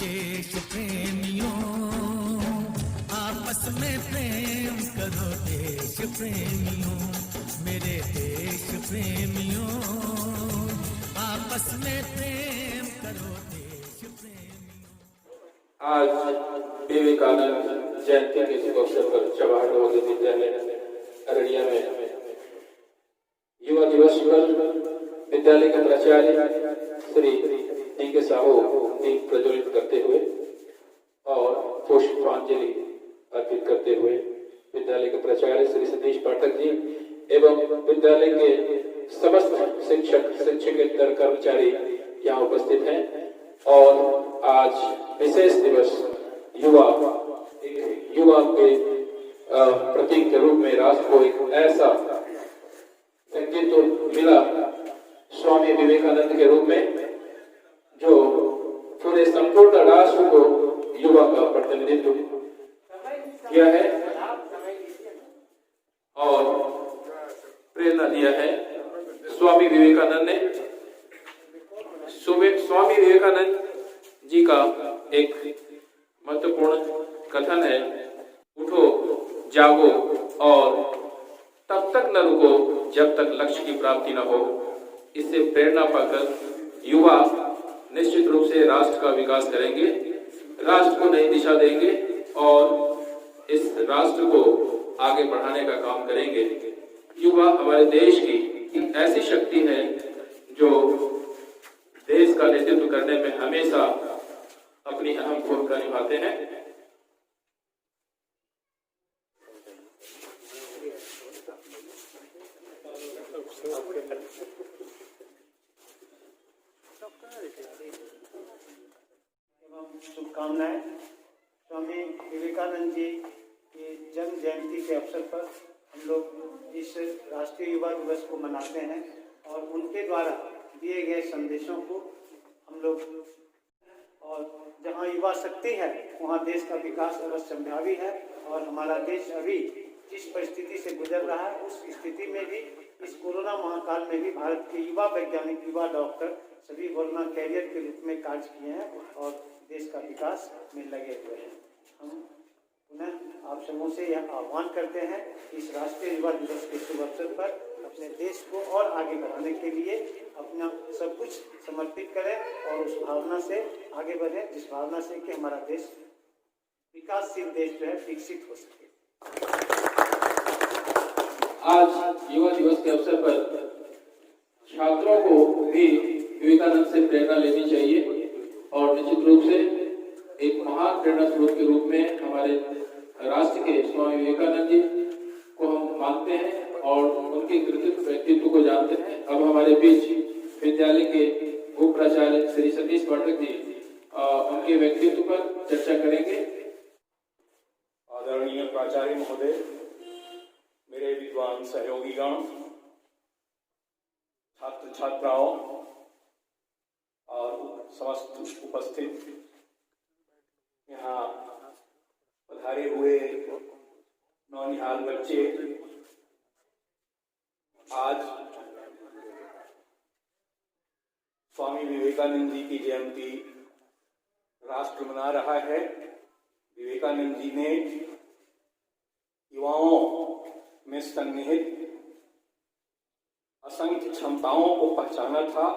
देश प्रेमियों, आपस में प्रेम करो देश प्रेमियों, मेरे देश प्रेमियों, आपस में प्रेम करो देश प्रेमियों। आज विवेकानंद जयंती के शुभ अवसर पर जवाहर नवोदय विद्यालय अररिया में युवा दिवस पर विद्यालय के प्राचार्य श्री डी के साहू दीप प्रज्वलित करते हुए और पुष्पांजलि अर्पित करते हुए विद्यालय के प्राचार्य श्री सतीश पाठक जी एवं विद्यालय के समस्त शिक्षक शिक्षकेतर कर्मचारी यहाँ उपस्थित हैं। और आज विशेष दिवस युवा के प्रतीक के रूप में राष्ट्र को एक ऐसा व्यक्तित्व मिला स्वामी विवेकानंद के रूप में, जो पूरे संपूर्ण राष्ट्र को युवा का प्रतिनिधित्व किया है और प्रेरणा दिया है। स्वामी विवेकानंद जी का एक महत्वपूर्ण कथन है, उठो जागो और तब तक न रुको जब तक लक्ष्य की प्राप्ति न हो। इससे प्रेरणा पाकर युवा निश्चित रूप से राष्ट्र का विकास करेंगे, राष्ट्र को नई दिशा देंगे और इस राष्ट्र को आगे बढ़ाने का काम करेंगे। युवा हमारे देश की ऐसी शक्ति है जो देश का नेतृत्व करने में हमेशा अपनी अहम भूमिका निभाते हैं। एवं शुभकामनाएं। स्वामी विवेकानंद जी की जन्म जयंती के अवसर पर हम लोग इस राष्ट्रीय युवा दिवस को मनाते हैं और उनके द्वारा दिए गए संदेशों को हम लोग, और जहां युवा शक्ति है वहां देश का विकास अवश्य संभावी है। और हमारा देश अभी जिस परिस्थिति से गुजर रहा है उस स्थिति में भी, इस कोरोना महाकाल में भी भारत के युवा वैज्ञानिक, युवा डॉक्टर सभी कोरोना कैरियर के रूप में कार्य किए हैं और देश का विकास में लगे हुए हैं। हम पुनः आप सबों से यह आह्वान करते हैं कि इस राष्ट्रीय युवा दिवस के शुभ अवसर पर अपने देश को और आगे बढ़ाने के लिए अपना सब कुछ समर्पित करें और उस भावना से आगे बढ़ें, जिस भावना से कि हमारा देश विकासशील देश जो है विकसित हो सके। आज युवा दिवस के अवसर पर छात्रों को भी विवेकानंद से प्रेरणा लेनी चाहिए और निश्चित रूप से एक महान प्रेरणा स्रोत के रूप में हमारे राष्ट्र के स्वामी विवेकानंद जी को हम मानते हैं और उनके कृतित्व व्यक्तित्व को जानते हैं। अब हमारे बीच विद्यालय के उप प्राचार्य श्री सतीश पाठक जी उनके व्यक्तित्व पर चर्चा करेंगे। आदरणीय प्राचार्य महोदय, मेरे विद्वान सहयोगीगण, छात्र छात्राओं और समस्त उपस्थित यहाँ पधारे हुए नौनिहाल बच्चे, आज स्वामी विवेकानंद जी की जयंती राष्ट्र मना रहा है। विवेकानंद जी ने युवाओं में सन्निहित असंख्य क्षमताओं को पहचाना था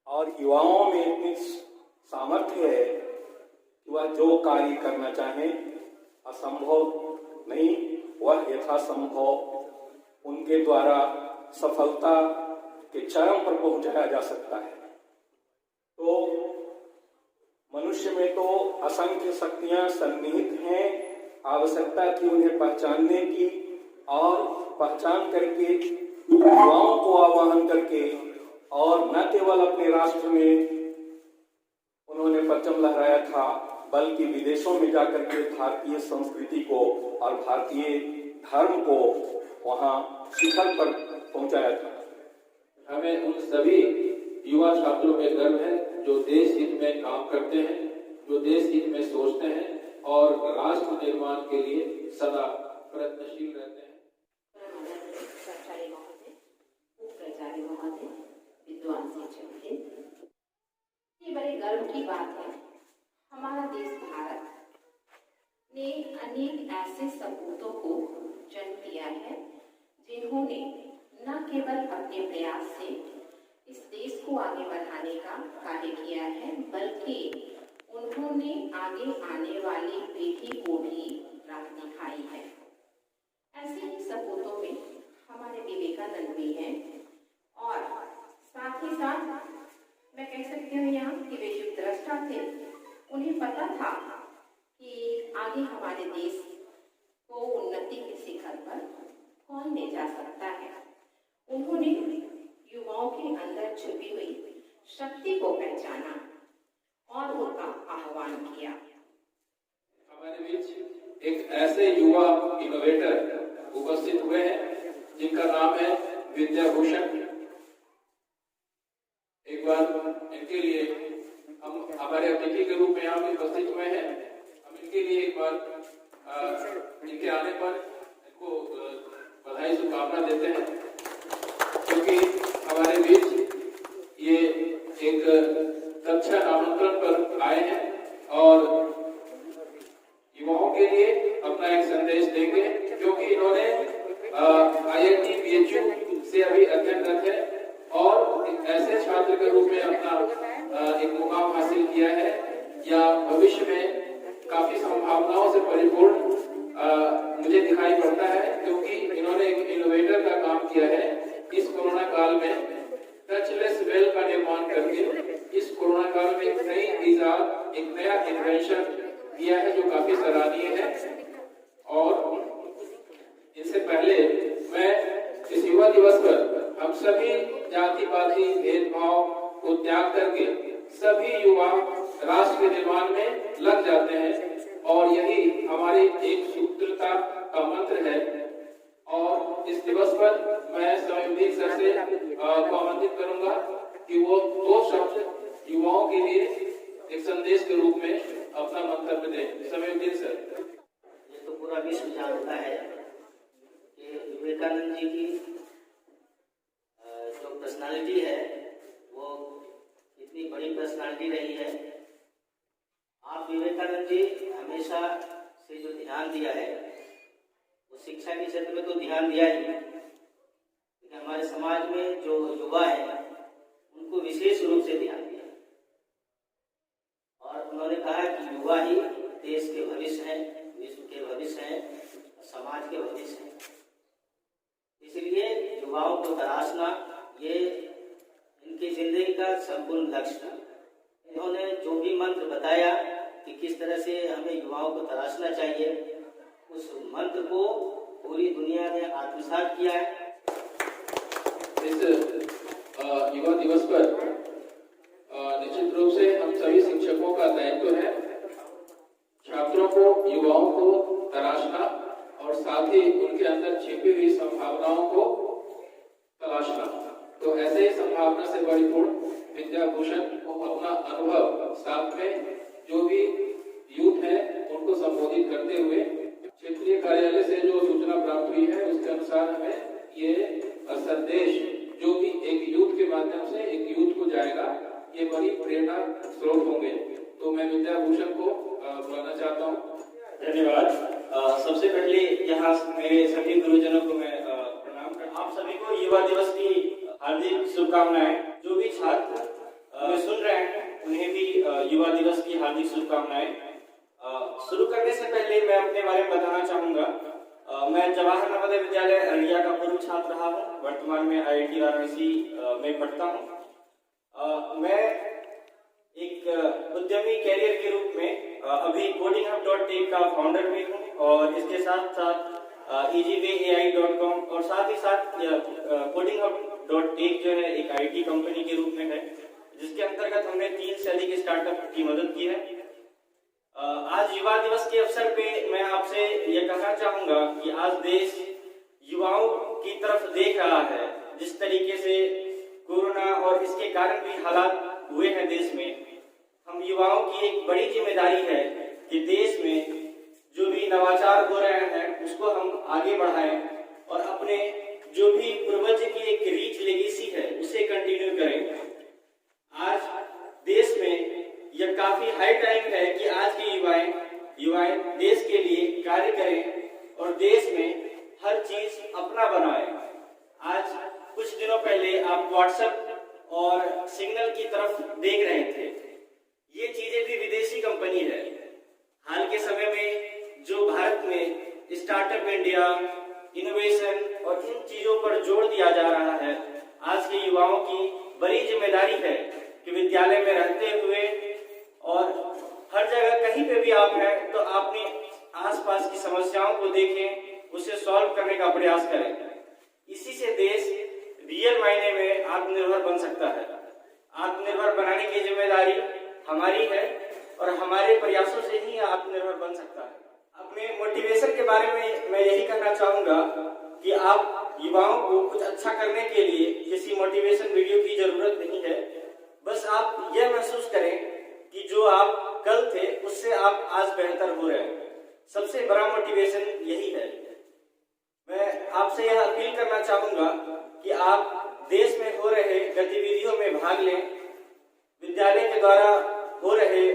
और युवाओं में इतनी सामर्थ्य है कि वह जो कार्य करना चाहें असंभव नहीं, वह यथासंभव उनके द्वारा सफलता के चरम पर पहुंचाया जा सकता है। तो मनुष्य में तो असंख्य शक्तियां सन्निहित हैं, आवश्यकता थी उन्हें पहचानने की और पहचान करके युवाओं को आह्वान करके और न केवल अपने राष्ट्र में उन्होंने परचम लहराया था बल्कि विदेशों में जाकर के भारतीय संस्कृति को और भारतीय धर्म को वहां शिखर पर पहुंचाया था। हमें उन सभी युवा छात्रों पे गर्व है जो देश हित में काम करते हैं, जो देश हित में सोचते हैं और राष्ट्र निर्माण के लिए सदा प्रयत्नशील रहते हैं। ये बड़े गर्व की बात है हमारा देश भारत ने अनेक ऐसे सपूतों को जन्म दिया है जिन्होंने न केवल अपने प्रयास से इस देश को आगे बढ़ाने का कार्य किया है, बल्कि उन्होंने आगे आने वाली पीढ़ी को भी राह दिखाई है। ऐसे ही सपूतों में हमारे विवेकानंद भी हैं और साथ ही साथ मैं कह सकती हूँ यहाँ कि वे जो दृष्टा थे, उन्हें पता था कि आगे हमारे देश को उन्नति के शिखर पर कौन ले जा सकता है। उन्होंने युवाओं के अंदर छुपी हुई शक्ति को पहचाना और उनका आह्वान किया। हमारे बीच एक ऐसे युवा इनोवेटर उपस्थित हुए हैं जिनका नाम है विद्याभूषण। एक बार इनके लिए हम हमारे अतिथि के रूप में यहाँ पे उपस्थित हुए हैं। हम इनके लिए एक बार इनके आने पर इनको बधाई शुभकामना देते हैं, क्योंकि हमारे बीच ये एक कक्षा आमंत्रण पर आए हैं और युवाओं के लिए अपना एक संदेश देंगे, क्योंकि इन्होंने IIT BHU से अभी अध्ययनरत है और एक ऐसे छात्र के रूप में अपना एक मुकाम हासिल किया है या भविष्य में काफी संभावनाओं से परिपूर्ण मुझे दिखाई पड़ता है, क्योंकि इन्होंने एक इनोवेटर का काम किया है। इस कोरोना काल में टचलेस वेल का निर्माण करके इस कोरोना काल में एक नई इजाद, एक नया इन्वेंशन किया है जो काफी सराहनीय है। और इससे पहले मैं इस युवा दिवस पर हम सभी जातिवादी भेदभाव को त्याग करके सभी युवा राष्ट्र के निर्माण में लग जाते हैं और यही हमारी एक सूत्रता का मंत्र है। और इस दिवस पर मैं स्वामी सर से को आमंत्रित करूंगा कि वो 2 शब्द युवाओं के लिए एक संदेश के रूप में अपना मंतव्य दें। स्वामी सर। ये तो पूरा विश्व जानता है कि विवेकानंद जी की जो पर्सनालिटी है वो इतनी बड़ी पर्सनालिटी रही है। आप विवेकानंद जी हमेशा से जो ध्यान दिया है वो शिक्षा के क्षेत्र में तो ध्यान दिया ही, लेकिन हमारे समाज में जो युवा है उनको विशेष रूप से ध्यान दिया और उन्होंने कहा कि युवा ही देश के भविष्य हैं, विश्व के भविष्य हैं, समाज के भविष्य हैं। इसलिए युवाओं को तराशना ये इनकी जिंदगी का संपूर्ण लक्ष्य था। इन्होंने जो भी मंत्र बताया कि किस तरह से हमें युवाओं को तराशना चाहिए, उस मंत्र को पूरी दुनिया ने आत्मसात किया है। इस युवा दिवस पर निश्चित रूप से हम सभी शिक्षकों का दायित्व है छात्रों को, युवाओं को तराशना और साथ ही उनके अंदर छिपी हुई संभावनाओं को तलाशना। तो ऐसे ही संभावना से परिपूर्ण विद्याभूषण को अपना अनुभव साथ में जो भी यूथ है उनको संबोधित करते हुए क्षेत्रीय कार्यालय से जो सूचना प्राप्त हुई है उसके अनुसार हमें ये संदेश जो भी एक यूथ के माध्यम से एक यूथ को जाएगा, ये बड़ी प्रेरणा स्रोत होंगे। तो मैं विद्याभूषण को बुलाना चाहता हूँ। धन्यवाद। सबसे पहले यहाँ मेरे सभी गुरुजनों को मैं प्रणाम करता हूँ। आप सभी को युवा दिवस की हार्दिक शुभकामनाएं। जो भी छात्र सुन रहे हैं उन्हें भी युवा दिवस की हार्दिक शुभकामनाएं। शुरू करने से पहले मैं अपने बारे में बताना चाहूंगा। मैं जवाहर नवोदय विद्यालय अररिया का पूर्व छात्र रहा हूँ। वर्तमान में IIT वाराणसी में पढ़ता हूँ। मैं एक उद्यमी कैरियर के रूप में अभी codinghub.tech का फाउंडर भी हूँ और इसके साथ साथ easywayai.com और साथ ही साथ codinghub.tech जो है एक IT कंपनी के रूप में है, जिसके अंतर्गत हमने 3 से अधिक स्टार्टअप की मदद की है। आज युवा दिवस के अवसर पे मैं आपसे यह कहना चाहूंगा कि आज देश युवाओं की तरफ देख रहा है। जिस तरीके से कोरोना और इसके कारण भी हालात हुए हैं देश में, हम युवाओं की एक बड़ी जिम्मेदारी है कि देश में जो भी नवाचार हो रहे हैं उसको हम आगे बढ़ाएं और अपने जो भी पूर्वज की एक रिच लेगेसी है उसे कंटिन्यू करें। आज देश में यह काफी हाई टाइम है कि आज के युवाएं देश के लिए कार्य करें और देश में हर चीज अपना बनाए। आज कुछ दिनों पहले आप व्हाट्सएप और सिग्नल की तरफ देख रहे थे। ये चीजें भी विदेशी कंपनी है। हाल के समय में जो भारत में स्टार्टअप इंडिया, इनोवेशन और इन चीजों पर जोर दिया जा रहा है, आज के युवाओं की बड़ी जिम्मेदारी है कि विद्यालय में रहते हुए और हर जगह कहीं पे भी आप हैं तो अपने आसपास की समस्याओं को देखें, उसे सॉल्व करने का प्रयास करें। इसी से देश रियल मायने में आत्मनिर्भर बन सकता है। आत्मनिर्भर बनाने की जिम्मेदारी हमारी है और हमारे प्रयासों से ही आत्मनिर्भर बन सकता है। अपने मोटिवेशन के बारे में मैं यही कहना चाहूंगा कि आप युवाओं को कुछ अच्छा करने के लिए किसी मोटिवेशन वीडियो की जरूरत नहीं है। बस आप यह महसूस करें कि जो आप कल थे उससे आप आज बेहतर हो रहे हैं। सबसे बड़ा मोटिवेशन यही है। मैं आपसे यह अपील करना चाहूंगा कि आप देश में हो रहे गतिविधियों में भाग लें, विद्यालय के द्वारा हो रहे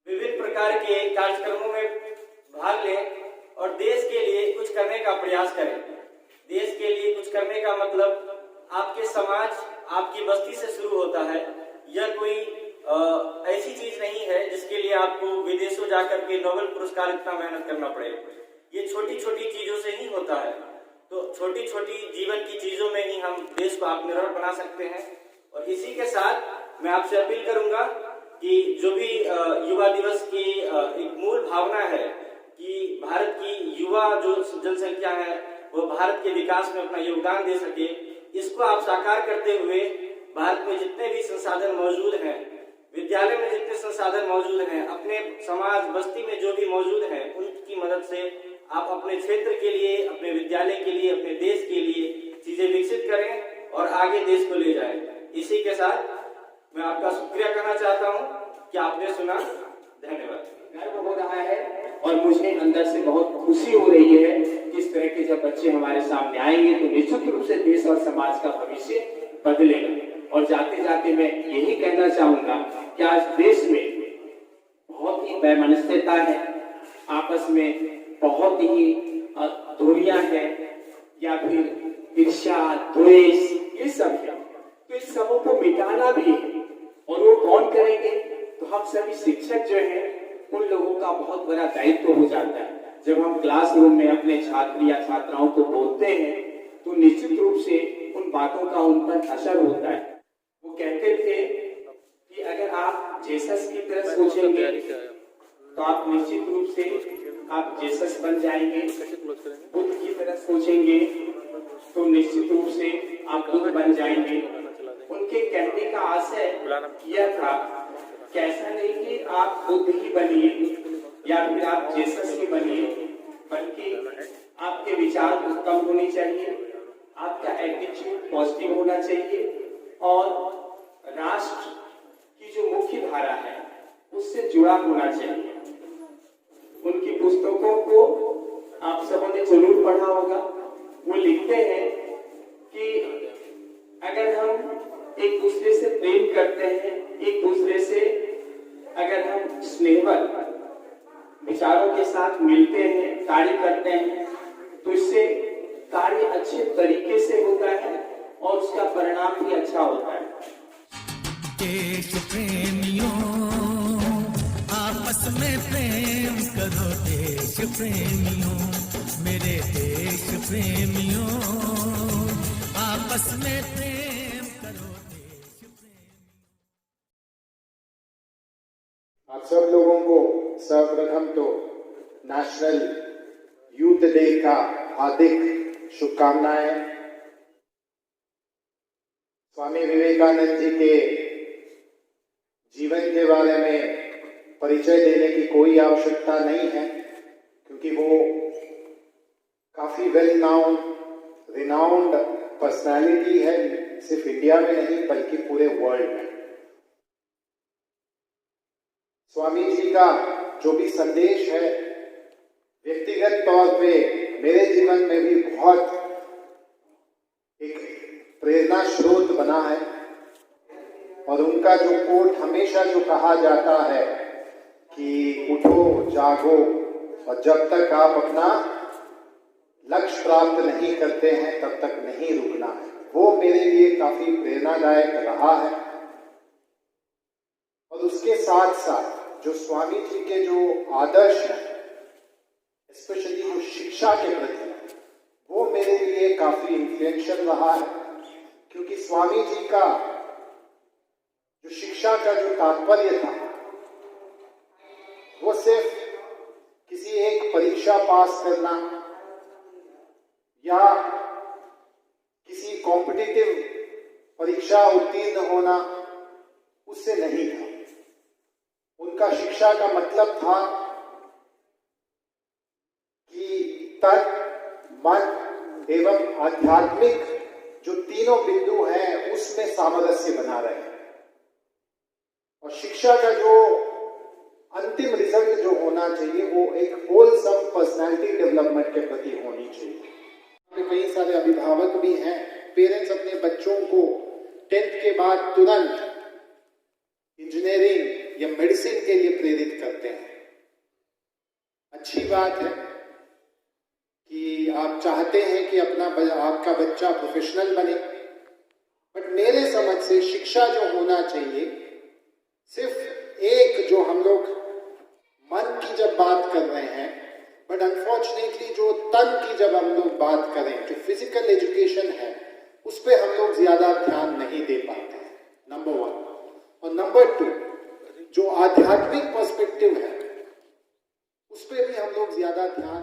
विभिन्न प्रकार के कार्यक्रमों में भाग लें और देश के लिए कुछ करने का प्रयास करें। देश के लिए कुछ करने का मतलब आपके समाज, आपकी बस्ती से शुरू होता है। यह कोई ऐसी चीज नहीं है जिसके लिए आपको विदेशों जाकर के नोबेल पुरस्कार इतना मेहनत करना पड़े। ये छोटी छोटी चीजों से ही होता है। तो छोटी छोटी जीवन की चीजों में ही हम देश को आत्मनिर्भर बना सकते हैं। और इसी के साथ मैं आपसे अपील करूंगा कि जो भी युवा दिवस की एक मूल भावना है कि भारत की युवा जो जनसंख्या है वो भारत के विकास में अपना योगदान दे सके, इसको आप साकार करते हुए भारत में जितने भी संसाधन मौजूद हैं, विद्यालय में जितने संसाधन मौजूद हैं, अपने समाज बस्ती में जो भी मौजूद हैं, उनकी मदद से आप अपने क्षेत्र के लिए, अपने विद्यालय के लिए, अपने देश के लिए चीजें विकसित करें और आगे देश को ले जाएं। इसी के साथ मैं आपका शुक्रिया करना चाहता हूं कि आपने सुना। धन्यवाद। गर्व हो रहा है और मुझे अंदर से बहुत खुशी हो रही है कि इस तरह के जब बच्चे हमारे सामने आएंगे तो निश्चित रूप से देश और समाज का भविष्य बदलेगा। और जाते जाते मैं यही कहना चाहूंगा कि आज देश में बहुत ही वैमनस्यता है, आपस में बहुत ही दूरियां हैं या फिर ईर्ष्या, द्वेष, ये सब है। तो इस सबों को मिटाना भी है। और वो कौन करेंगे? तो हम सभी शिक्षक जो हैं उन लोगों का बहुत बड़ा दायित्व हो जाता है। जब हम क्लासरूम में अपने छात्र या छात्राओं को बोलते हैं तो निश्चित रूप से उन बातों का उन पर असर होता है। वो कहते थे कि अगर आप जेसस की तरह सोचेंगे तो आप निश्चित रूप से आप जेसस बन जाएंगे। बुद्ध की तरह सोचेंगे तो निश्चित रूप से आप बुद्ध बन जाएंगे। उनके कहने का आशय यह था कि ऐसा नहीं कि आप बुद्ध ही बनिए या फिर आप जेसस ही बनिए, बल्कि आपके विचार उत्तम होने चाहिए, आपका एटीट्यूड पॉजिटिव होना चाहिए और राष्ट्र की जो मुख्य धारा है उससे जुड़ा होना चाहिए। उनकी पुस्तकों को आप सबों ने जरूर पढ़ा होगा। वो लिखते हैं कि अगर हम एक दूसरे से प्रेम करते हैं, एक दूसरे से अगर हम स्नेहवर विचारों के साथ मिलते हैं, कार्य करते हैं, तो इससे कार्य अच्छे तरीके से होता है और उसका परिणाम भी अच्छा होता है। देश प्रेमियों आपस में प्रेम करो, देश प्रेमियों, मेरे देश प्रेमियों आपस में प्रेम करो, देश प्रेमियों। आप सब लोगों को सर्वप्रथम तो नेशनल यूथ डे का हार्दिक शुभकामनाएं। स्वामी विवेकानंद जी के जीवन के बारे में परिचय देने की कोई आवश्यकता नहीं है, क्योंकि वो काफी वेल नाउन, रिनाउंड पर्सनालिटी है, सिर्फ इंडिया में नहीं बल्कि पूरे वर्ल्ड में। स्वामी जी का जो भी संदेश है व्यक्तिगत तौर पे मेरे जीवन में भी बहुत एक प्रेरणा स्रोत बना है और उनका जो कोट हमेशा जो कहा जाता है कि उठो जागो और जब तक आप अपना लक्ष्य प्राप्त नहीं करते हैं तब तक नहीं रुकना है, वो मेरे लिए काफी प्रेरणादायक रहा है। और उसके साथ साथ जो स्वामी जी के जो आदर्श हैं, स्पेशली जो शिक्षा के प्रति, वो मेरे लिए काफी इन्फ्लुएंशियल रहा है, क्योंकि स्वामी जी का जो शिक्षा का जो तात्पर्य था वो सिर्फ किसी एक परीक्षा पास करना या किसी कॉम्पिटिटिव परीक्षा उत्तीर्ण होना, उससे नहीं था। उनका शिक्षा का मतलब था कि तन, मन एवं आध्यात्मिक जो तीनों बिंदु हैं उसमें सामरस्य बना रहे। और शिक्षा का जो अंतिम रिजल्ट जो होना चाहिए वो एक होलसम पर्सनालिटी डेवलपमेंट के प्रति होनी चाहिए। कई सारे अभिभावक भी हैं, पेरेंट्स अपने बच्चों को 10th के बाद तुरंत इंजीनियरिंग या मेडिसिन के लिए प्रेरित करते हैं। अच्छी बात है कि आप चाहते हैं कि आपका बच्चा प्रोफेशनल बने, बट मेरे समझ से शिक्षा जो होना चाहिए सिर्फ एक, जो हम लोग मन की जब बात कर रहे हैं, बट अनफॉर्चुनेटली जो तन की जब हम लोग बात करें, जो फिजिकल एजुकेशन है, उस पर हम लोग ज्यादा ध्यान नहीं दे पाते हैं, नंबर 1। और नंबर 2, जो आध्यात्मिक पर्सपेक्टिव है उस पर भी हम लोग ज्यादा ध्यान